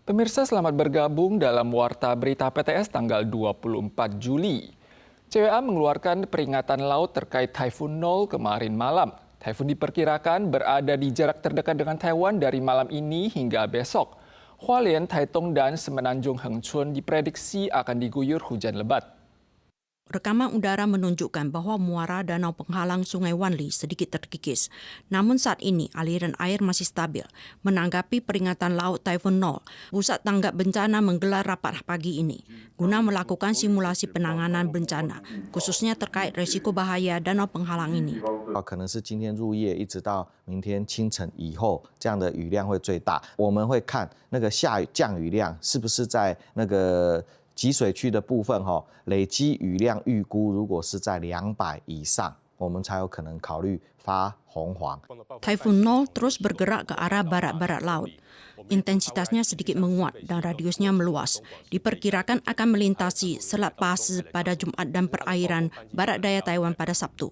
Pemirsa, selamat bergabung dalam Warta Berita PTS tanggal 24 Juli. CWA mengeluarkan peringatan laut terkait Taifun Nol kemarin malam. Taifun diperkirakan berada di jarak terdekat dengan Taiwan dari malam ini hingga besok. Hualien, Taitung, dan Semenanjung Hengchun diprediksi akan diguyur hujan lebat. Rekaman udara menunjukkan bahwa muara danau penghalang Sungai Wanli sedikit terkikis. Namun saat ini aliran air masih stabil. Menanggapi peringatan laut Taifun Nol, Pusat Tanggap Bencana menggelar rapat pagi ini guna melakukan simulasi penanganan bencana, khususnya terkait risiko bahaya danau penghalang ini. 可能是今天入夜一直到明天清晨以后，这样的雨量会最大。我们会看那个降雨量是不是在那个 集水区的部分累积雨量预估如果是在200以上，我们才有可能考虑发红黄。 Taifun Nol terus bergerak ke arah barat-barat laut. Intensitasnya sedikit menguat dan radiusnya meluas. Diperkirakan akan melintasi Selat Pasir pada Jumat dan perairan barat daya Taiwan pada Sabtu.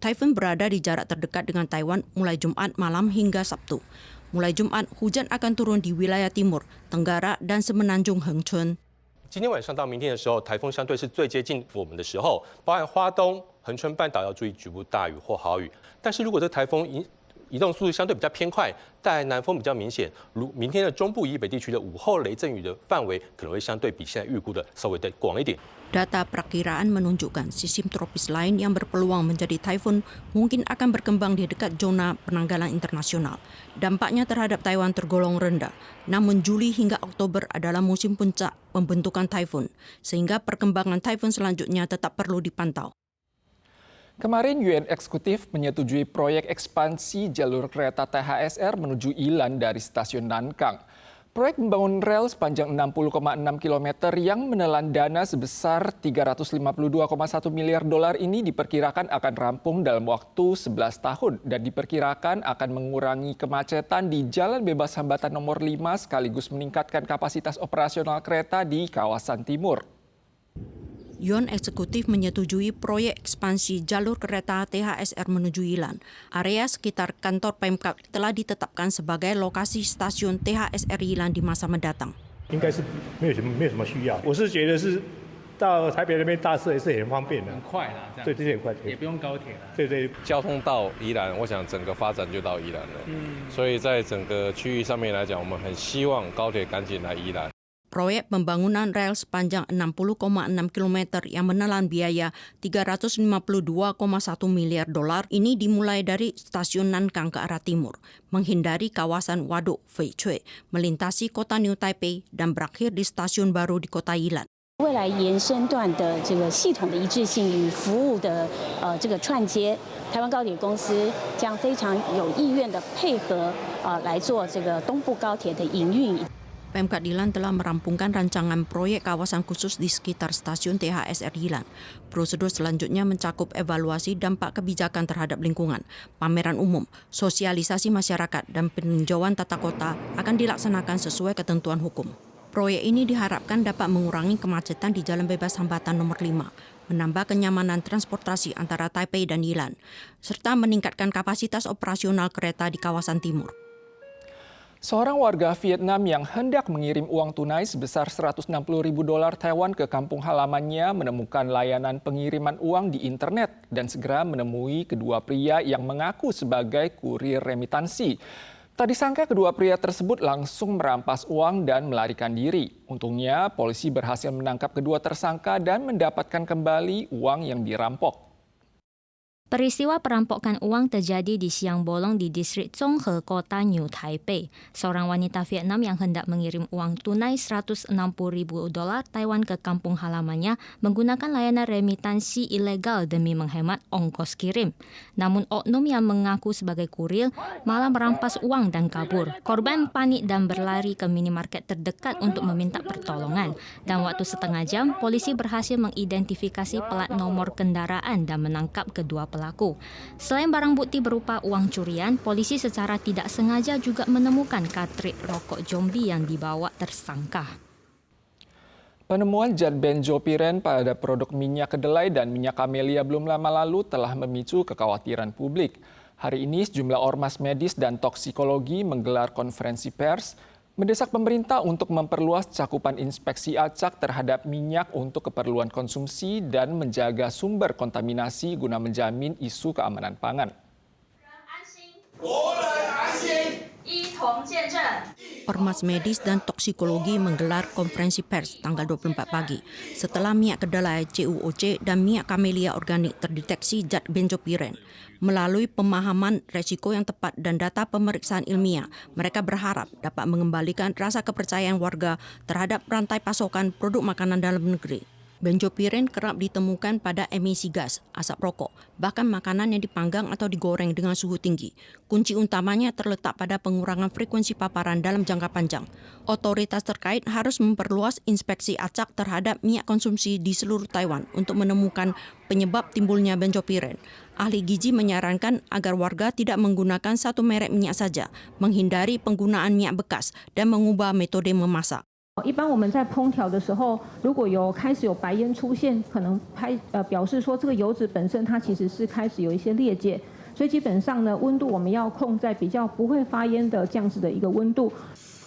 Taifun berada di jarak terdekat dengan Taiwan mulai Jumat malam hingga Sabtu. Mulai Jumat, hujan akan turun di wilayah timur, tenggara, dan Semenanjung Hengchun. 今天晚上到明天的时候，台风相对是最接近我们的时候，包含花东、恒春半岛要注意局部大雨或豪雨。但是如果这台风移动速度相对比较偏快，带来南风比较明显，如明天的中部以北地区的午后雷阵雨的范围可能会相对比现在预估的稍微的广一点。 Data perakiraan menunjukkan sistem tropis lain yang berpeluang menjadi taifun mungkin akan berkembang di dekat zona penanggalan internasional. Dampaknya terhadap Taiwan tergolong rendah. Namun Juli hingga Oktober adalah musim puncak pembentukan taifun, sehingga perkembangan taifun selanjutnya tetap perlu dipantau. Kemarin UN Eksekutif menyetujui proyek ekspansi jalur kereta THSR menuju Ilan dari stasiun Nankang. Proyek membangun rel sepanjang 60,6 km yang menelan dana sebesar 352,1 miliar dolar ini diperkirakan akan rampung dalam waktu 11 tahun dan diperkirakan akan mengurangi kemacetan di Jalan Bebas Hambatan nomor 5 sekaligus meningkatkan kapasitas operasional kereta di kawasan timur. UN Eksekutif menyetujui proyek ekspansi jalur kereta THSR menuju Ilan. Area sekitar kantor Pemkab telah ditetapkan sebagai lokasi stasiun THSR Ilan di masa mendatang. 应该是没有什么需要，我是觉得是到台北那边搭车也是很方便的，很快啦，对，这些很快，也不用高铁啦。对对，交通到宜兰，我想整个发展就到宜兰了。所以在整个区域上面来讲，我们很希望高铁赶紧来宜兰。 Proyek pembangunan rel sepanjang 60,6 km yang menelan biaya 352,1 miliar dolar ini dimulai dari stasiun Nankang ke arah timur, menghindari kawasan Waduk Feichui, melintasi kota New Taipei dan berakhir di stasiun baru di kota Ilan. 未来延伸段的这个系统的一致性与服务的这个串接，台湾高铁公司将非常有意愿的配合来做这个东部高铁的营运。 Pemkab Ilan telah merampungkan rancangan proyek kawasan khusus di sekitar stasiun THSR Ilan. Prosedur selanjutnya mencakup evaluasi dampak kebijakan terhadap lingkungan, pameran umum, sosialisasi masyarakat, dan peninjauan tata kota akan dilaksanakan sesuai ketentuan hukum. Proyek ini diharapkan dapat mengurangi kemacetan di Jalan Bebas Hambatan nomor 5, menambah kenyamanan transportasi antara Taipei dan Ilan, serta meningkatkan kapasitas operasional kereta di kawasan timur. Seorang warga Vietnam yang hendak mengirim uang tunai sebesar 160 ribu dolar Taiwan ke kampung halamannya menemukan layanan pengiriman uang di internet dan segera menemui kedua pria yang mengaku sebagai kurir remitansi. Tak disangka kedua pria tersebut langsung merampas uang dan melarikan diri. Untungnya polisi berhasil menangkap kedua tersangka dan mendapatkan kembali uang yang dirampok. Peristiwa perampokan uang terjadi di siang bolong di distrik Zhonghe, kota New Taipei. Seorang wanita Vietnam yang hendak mengirim uang tunai 160 ribu dolar Taiwan ke kampung halamannya menggunakan layanan remitansi ilegal demi menghemat ongkos kirim. Namun oknum yang mengaku sebagai kurir malah merampas uang dan kabur. Korban panik dan berlari ke minimarket terdekat untuk meminta pertolongan. Dalam waktu setengah jam, polisi berhasil mengidentifikasi plat nomor kendaraan dan menangkap kedua pelaku. Selain barang bukti berupa uang curian, polisi secara tidak sengaja juga menemukan kartrid rokok zombie yang dibawa tersangka. Penemuan zat benzopiren pada produk minyak kedelai dan minyak kamelia belum lama lalu telah memicu kekhawatiran publik. Hari ini sejumlah ormas medis dan toksikologi menggelar konferensi pers. mendesak pemerintah untuk memperluas cakupan inspeksi acak terhadap minyak untuk keperluan konsumsi dan menjaga sumber kontaminasi guna menjamin isu keamanan pangan. Ormas medis dan toksikologi menggelar konferensi pers tanggal 24 pagi setelah minyak kedelai CuOC dan minyak kamelia organik terdeteksi zat benzopiren. Melalui pemahaman resiko yang tepat dan data pemeriksaan ilmiah, mereka berharap dapat mengembalikan rasa kepercayaan warga terhadap rantai pasokan produk makanan dalam negeri. Benzopiren kerap ditemukan pada emisi gas, asap rokok, bahkan makanan yang dipanggang atau digoreng dengan suhu tinggi. Kunci utamanya terletak pada pengurangan frekuensi paparan dalam jangka panjang. Otoritas terkait harus memperluas inspeksi acak terhadap minyak konsumsi di seluruh Taiwan untuk menemukan penyebab timbulnya benzopiren. Ahli gizi menyarankan agar warga tidak menggunakan satu merek minyak saja, menghindari penggunaan minyak bekas dan mengubah metode memasak. 一般我们在烹调的时候，如果开始有白烟出现，可能表示说这个油脂本身它其实是开始有一些裂解，所以基本上呢，温度我们要控在比较不会发烟的这样子的一个温度。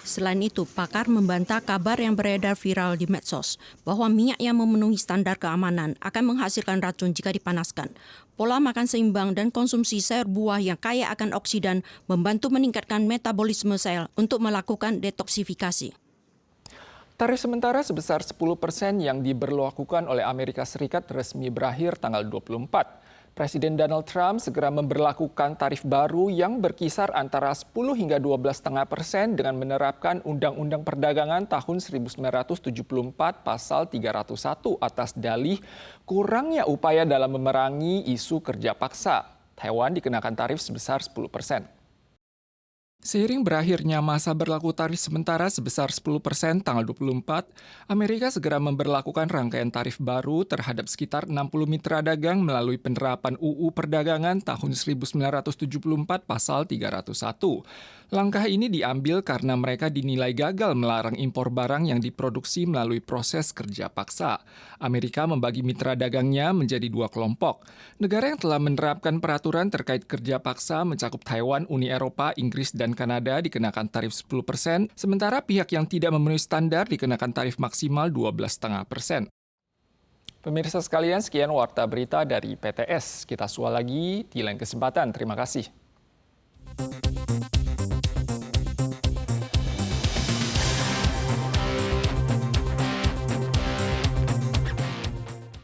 Selain itu, pakar membantah kabar yang beredar viral di medsos bahwa minyak yang memenuhi standar keamanan akan menghasilkan racun jika dipanaskan. Pola makan seimbang dan konsumsi sayur buah yang kaya akan oksidan membantu meningkatkan metabolisme sel untuk melakukan detoksifikasi. Tarif sementara sebesar 10% yang diberlakukan oleh Amerika Serikat resmi berakhir tanggal 24. Presiden Donald Trump segera memberlakukan tarif baru yang berkisar antara 10 hingga 12,5% dengan menerapkan Undang-Undang Perdagangan tahun 1974 pasal 301 atas dalih kurangnya upaya dalam memerangi isu kerja paksa. Taiwan dikenakan tarif sebesar 10%. Seiring berakhirnya masa berlaku tarif sementara sebesar 10% tanggal 24, Amerika segera memberlakukan rangkaian tarif baru terhadap sekitar 60 mitra dagang melalui penerapan UU Perdagangan tahun 1974 pasal 301. Langkah ini diambil karena mereka dinilai gagal melarang impor barang yang diproduksi melalui proses kerja paksa. Amerika membagi mitra dagangnya menjadi dua kelompok. Negara yang telah menerapkan peraturan terkait kerja paksa mencakup Taiwan, Uni Eropa, Inggris, dan Kanada dikenakan tarif 10%, sementara pihak yang tidak memenuhi standar dikenakan tarif maksimal 12,5%. Pemirsa sekalian, sekian Warta Berita dari PTS. Kita sual lagi di lain kesempatan. Terima kasih.